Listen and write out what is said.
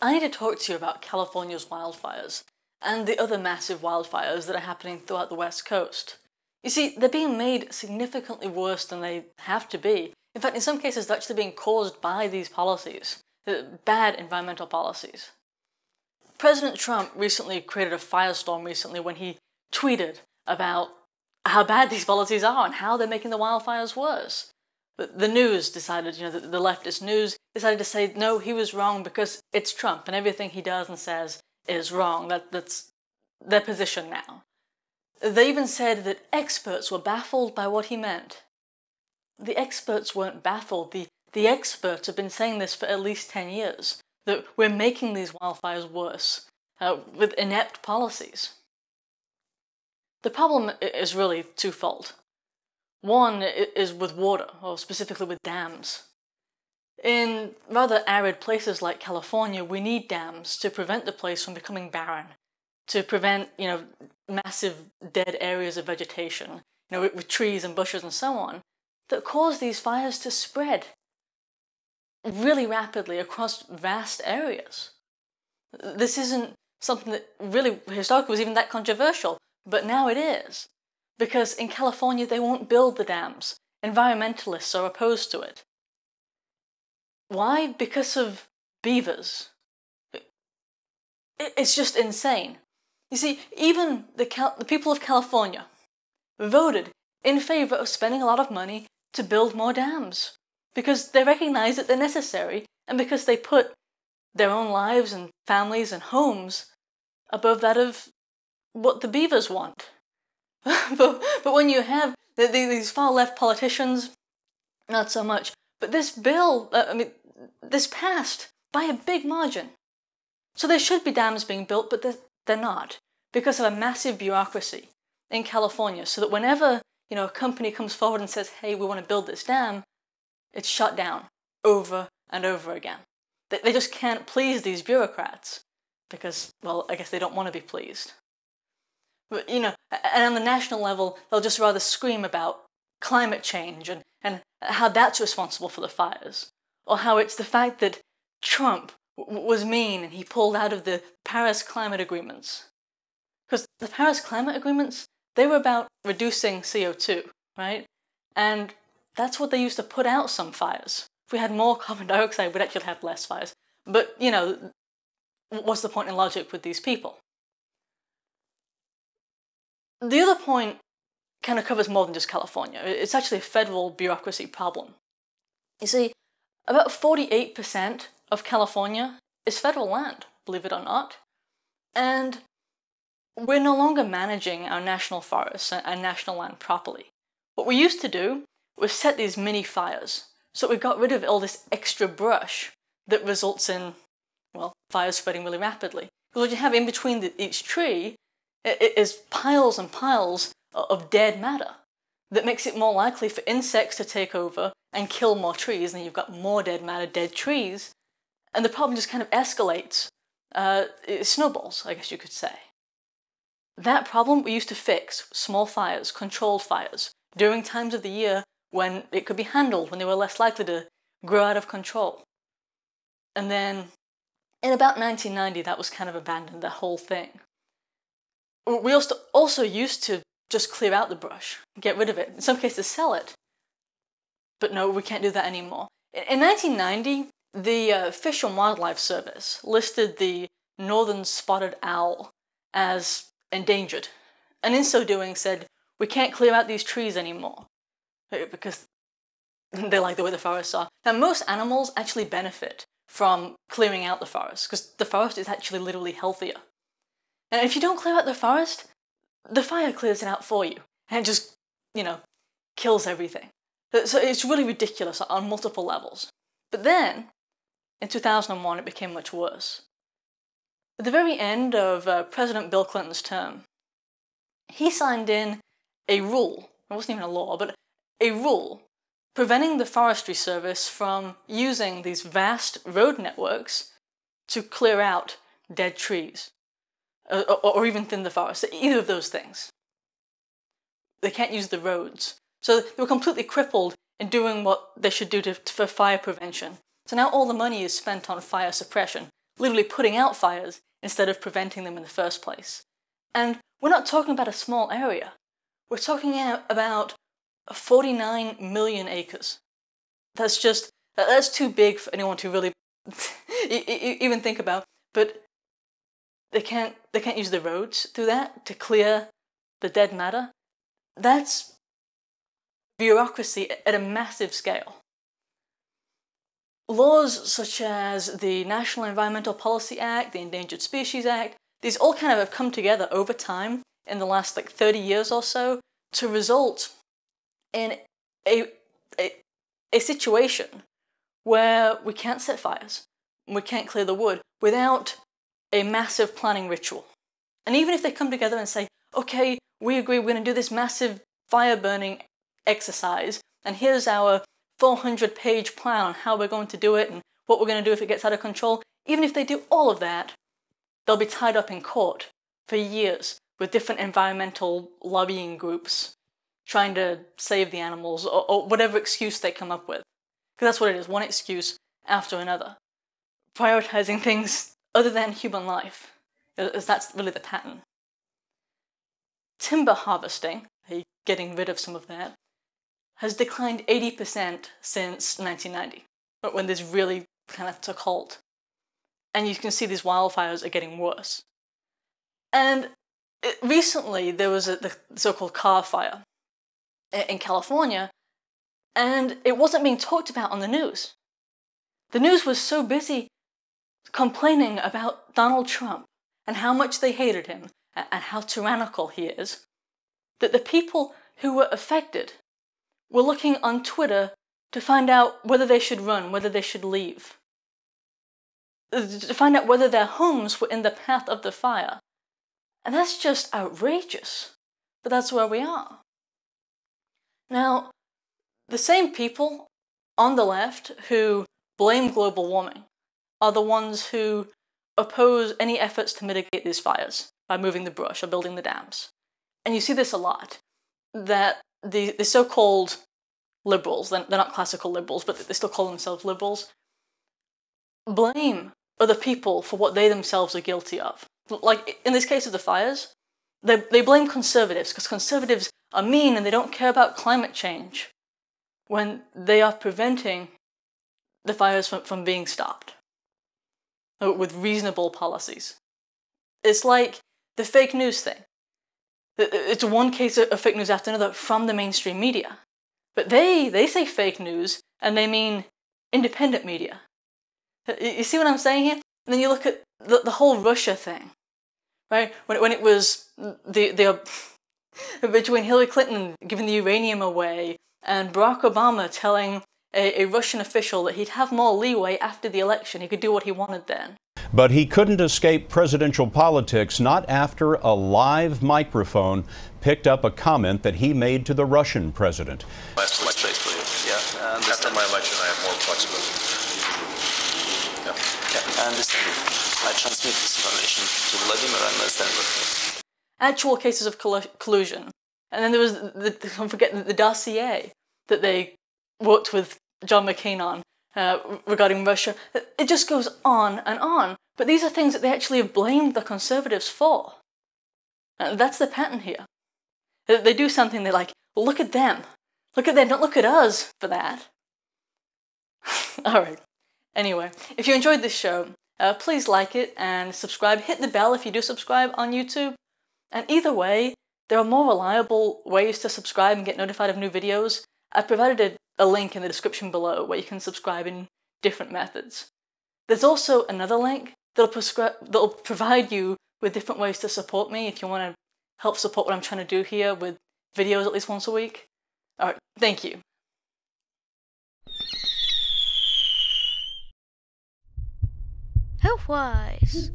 I need to talk to you about California's wildfires and the other massive wildfires that are happening throughout the West Coast. You see, they're being made significantly worse than they have to be. In fact, in some cases, they're actually being caused by these policies, bad environmental policies. President Trump recently created a firestorm when he tweeted about how bad these policies are and how they're making the wildfires worse. But the news decided, the leftist news decided to say, no, he was wrong because it's Trump and everything he does and says is wrong. That's their position now. They even said that experts were baffled by what he meant. The experts weren't baffled. The experts have been saying this for at least 10 years, that we're making these wildfires worse with inept policies. The problem is really twofold. One is with water, or specifically with dams. In rather arid places like California, we need dams to prevent the place from becoming barren, to prevent, massive dead areas of vegetation, with trees and bushes and so on, that cause these fires to spread really rapidly across vast areas. This isn't something that really historically was even that controversial, but now it is. Because in California they won't build the dams. Environmentalists are opposed to it. Why? Because of beavers. It's just insane. You see, even the people of California voted in favor of spending a lot of money to build more dams. Because they recognize that they're necessary, and because they put their own lives and families and homes above that of what the beavers want. but when you have these far left politicians, not so much. But this bill, this passed by a big margin. So there should be dams being built, but they're not, because of a massive bureaucracy in California. So that whenever a company comes forward and says, "Hey, we want to build this dam," it's shut down over and over again. They just can't please these bureaucrats because, well, I guess they don't want to be pleased. But, and on the national level, they'll just rather scream about climate change and how that's responsible for the fires. Or how it's the fact that Trump was mean and he pulled out of the Paris climate agreements. Because the Paris climate agreements, they were about reducing CO2, right? And that's what they used to put out some fires. If we had more carbon dioxide, we'd actually have less fires. But, what's the point in logic with these people? The other point kind of covers more than just California. It's actually a federal bureaucracy problem. You see, about 48% of California is federal land, believe it or not. And we're no longer managing our national forests and national land properly. What we used to do was set these mini fires, so we got rid of all this extra brush that results in, fires spreading really rapidly. Because what you have in between each tree is piles and piles of dead matter that makes it more likely for insects to take over and kill more trees, and then you've got more dead matter, dead trees, and the problem just kind of escalates. It snowballs, I guess you could say. That problem we used to fix small fires, controlled fires, during times of the year when it could be handled, when they were less likely to grow out of control. And then, in about 1990, that was kind of abandoned, the whole thing. We also used to just clear out the brush, get rid of it, in some cases sell it. But no, we can't do that anymore. In 1990, the Fish and Wildlife Service listed the northern spotted owl as endangered, and in so doing said, we can't clear out these trees anymore, because they like the way the forests are. Now, most animals actually benefit from clearing out the forest, because the forest is actually literally healthier. And if you don't clear out the forest, the fire clears it out for you, and it just, kills everything. So it's really ridiculous on multiple levels. But then, in 2001, it became much worse. At the very end of President Bill Clinton's term, he signed in a rule, it wasn't even a law, but a rule preventing the Forestry Service from using these vast road networks to clear out dead trees, or even thin the forest, either of those things. They can't use the roads. So they were completely crippled in doing what they should do for fire prevention. So now all the money is spent on fire suppression, literally putting out fires instead of preventing them in the first place. And we're not talking about a small area. We're talking about 49 million acres. That's too big for anyone to really even think about. But they can't use the roads through that to clear the dead matter. That's bureaucracy at a massive scale. Laws such as the National Environmental Policy Act, the Endangered Species Act, these all kind of have come together over time in the last 30 years or so to result in a situation where we can't set fires, we can't clear the wood without a massive planning ritual. And even if they come together and say, okay, we agree we're going to do this massive fire burning exercise, and here's our 400-page plan on how we're going to do it and what we're going to do if it gets out of control, even if they do all of that, they'll be tied up in court for years with different environmental lobbying groups trying to save the animals or whatever excuse they come up with. Because that's what it is, one excuse after another. Prioritizing things other than human life, as that's really the pattern. Timber harvesting, getting rid of some of that, has declined 80% since 1990, when this really kind of took hold. And you can see these wildfires are getting worse. And recently there was the so-called car fire in California, and it wasn't being talked about on the news. The news was so busy complaining about Donald Trump and how much they hated him and how tyrannical he is, that the people who were affected were looking on Twitter to find out whether they should run, whether they should leave, to find out whether their homes were in the path of the fire. And that's just outrageous, but that's where we are. Now, the same people on the left who blame global warming are the ones who oppose any efforts to mitigate these fires by moving the brush or building the dams. And you see this a lot, that the so-called liberals, they're not classical liberals, but they still call themselves liberals, blame other people for what they themselves are guilty of. Like in this case of the fires, they blame conservatives because conservatives are mean and they don't care about climate change when they are preventing the fires from being stopped with reasonable policies. It's like the fake news thing. It's one case of fake news after another from the mainstream media. But they say fake news, and they mean independent media. You see what I'm saying here? And then you look at the whole Russia thing, right? When it was between Hillary Clinton giving the uranium away and Barack Obama telling a Russian official that he'd have more leeway after the election, he could do what he wanted then. But he couldn't escape presidential politics, not after a live microphone picked up a comment that he made to the Russian president. Last space for you. Yeah, after my election, I have more flexibility. Yeah, I understand. I transmit this information to Vladimir and understand what. Actual cases of collusion. And then there was, don't forget, the dossier that they worked with John McCain on regarding Russia. It just goes on and on. But these are things that they actually have blamed the conservatives for. And that's the pattern here. They do something, they're like, well, look at them. Look at them, don't look at us for that. Alright. Anyway, if you enjoyed this show, please like it and subscribe. Hit the bell if you do subscribe on YouTube. And either way, there are more reliable ways to subscribe and get notified of new videos. I've provided a link in the description below where you can subscribe in different methods. There's also another link that'll provide you with different ways to support me if you want to help support what I'm trying to do here with videos at least once a week. Alright, thank you. Health-wise.